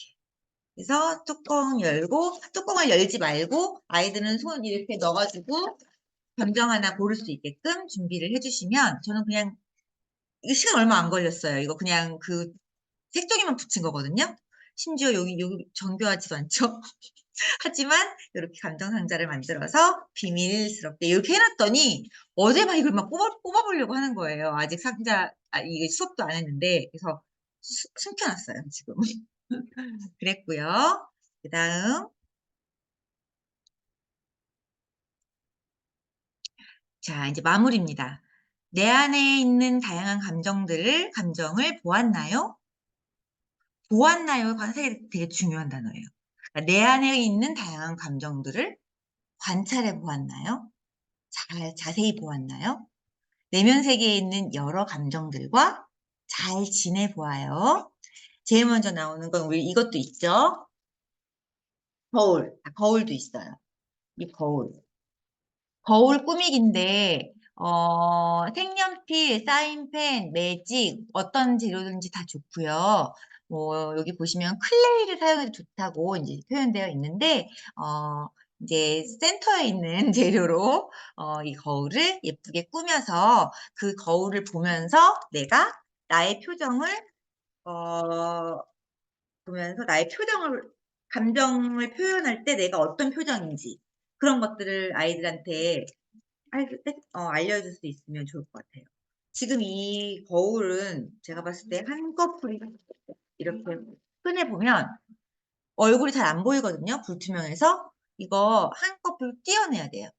그래서 뚜껑을 열지 말고 아이들은 손 이렇게 넣어 가지고 감정 하나 고를 수 있게끔 준비를 해 주시면 저는 그냥 이거 시간 얼마 안 걸렸어요. 이거 그냥 색종이만 붙인 거거든요. 심지어 여기 정교하지도 않죠? 하지만 이렇게 감정 상자를 만들어서 비밀스럽게 이렇게 해놨더니 어제 막 이걸 막 뽑아보려고 하는 거예요. 아직 이게 수업도 안 했는데 그래서 숨겨놨어요 지금. 그랬고요. 그 다음 자 이제 마무리입니다. 내 안에 있는 다양한 감정을 보았나요? 보았나요가 사실 되게 중요한 단어예요. 그러니까 내 안에 있는 다양한 감정들을 관찰해 보았나요? 자세히 보았나요? 내면 세계에 있는 여러 감정들과 잘 지내보아요. 제일 먼저 나오는 건 우리 이것도 있죠. 거울. 거울도 있어요. 이 거울. 거울 꾸미기인데 색연필, 사인펜, 매직 어떤 재료든지 다 좋고요. 뭐 여기 보시면 클레이를 사용해도 좋다고 이제 표현되어 있는데 이제 센터에 있는 재료로 이 거울을 예쁘게 꾸며서 그 거울을 보면서 내가 나의 표정을 어, 보면서 나의 감정을 표현할 때 내가 어떤 표정인지 그런 것들을 아이들한테 알려줄 수 있으면 좋을 것 같아요. 지금 이 거울은 제가 봤을 때 한꺼풀이 이렇게 꺼내보면 얼굴이 잘 안 보이거든요. 불투명해서. 이거 한꺼풀 떼어내야 돼요.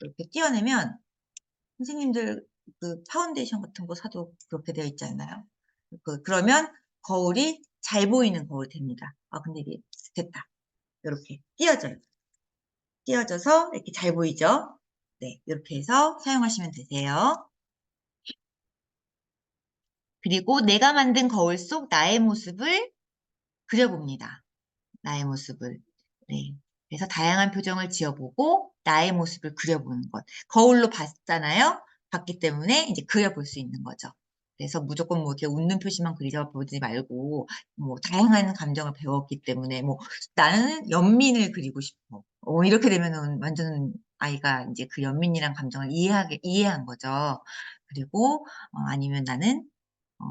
이렇게 떼어내면 선생님들 그 파운데이션 같은 거 사도 그렇게 되어 있지 않나요? 그러면 거울이 잘 보이는 거울 됩니다. 아, 근데 이게 됐다. 이렇게 띄어져요. 띄어져서 이렇게 잘 보이죠? 네, 이렇게 해서 사용하시면 되세요. 그리고 내가 만든 거울 속 나의 모습을 그려봅니다. 나의 모습을. 네. 그래서 다양한 표정을 지어보고 나의 모습을 그려보는 것. 거울로 봤잖아요. 봤기 때문에 이제 그려볼 수 있는 거죠. 그래서 무조건 뭐 이렇게 웃는 표시만 그려보지 말고 뭐 다양한 감정을 배웠기 때문에 뭐 나는 연민을 그리고 싶어. 이렇게 되면은 완전 아이가 이제 그 연민이란 감정을 이해한 거죠. 그리고 아니면 나는 어,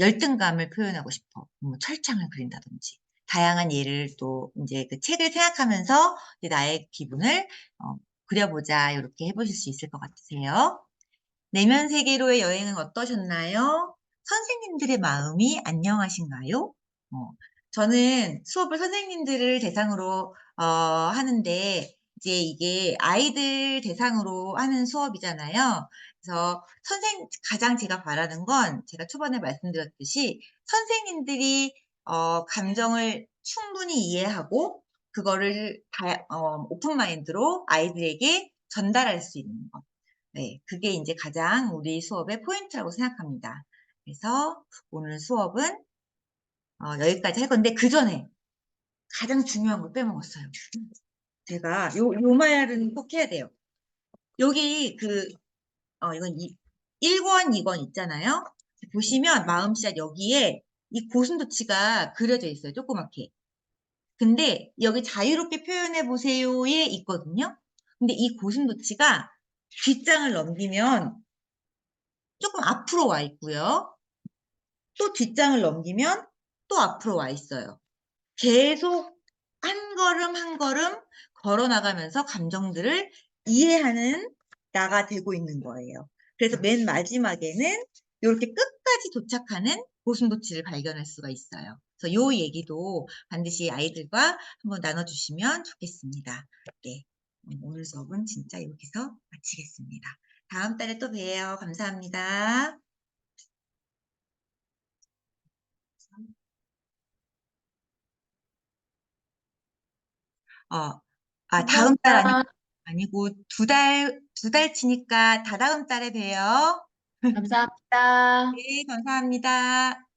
열등감을 표현하고 싶어. 뭐 철창을 그린다든지. 다양한 예를 또 이제 그 책을 생각하면서 이제 나의 기분을 그려보자. 이렇게 해보실 수 있을 것 같으세요. 내면 세계로의 여행은 어떠셨나요? 선생님들의 마음이 안녕하신가요? 어, 저는 수업을 선생님들을 대상으로 하는데 이제 이게 아이들 대상으로 하는 수업이잖아요. 그래서 가장 제가 바라는 건 제가 초반에 말씀드렸듯이 선생님들이 감정을 충분히 이해하고 그거를 오픈 마인드로 아이들에게 전달할 수 있는 것. 네, 그게 이제 가장 우리 수업의 포인트라고 생각합니다. 그래서 오늘 수업은 여기까지 할 건데 그 전에 가장 중요한 걸 빼먹었어요. 제가 요 말은 꼭 해야 돼요. 여기 이건 1권, 2권 있잖아요. 보시면 마음씨앗 여기에 이 고슴도치가 그려져 있어요. 조그맣게. 근데 여기 자유롭게 표현해 보세요에 있거든요. 근데 이 고슴도치가 뒷장을 넘기면 조금 앞으로 와 있고요. 또 뒷장을 넘기면 또 앞으로 와 있어요. 계속 한 걸음 한 걸음 걸어 나가면서 감정들을 이해하는 나가 되고 있는 거예요. 그래서 맨 마지막에는 이렇게 끝까지 도착하는 고슴도치를 발견할 수가 있어요. 그래서 이 얘기도 반드시 아이들과 한번 나눠주시면 좋겠습니다. 네, 오늘 수업은 진짜 여기서 마치겠습니다. 다음 달에 또 봬요. 감사합니다. 어, 다음 달 감사합니다. 아니고 두 달 치니까 다다음 달에 봬요. 감사합니다. 네, 감사합니다.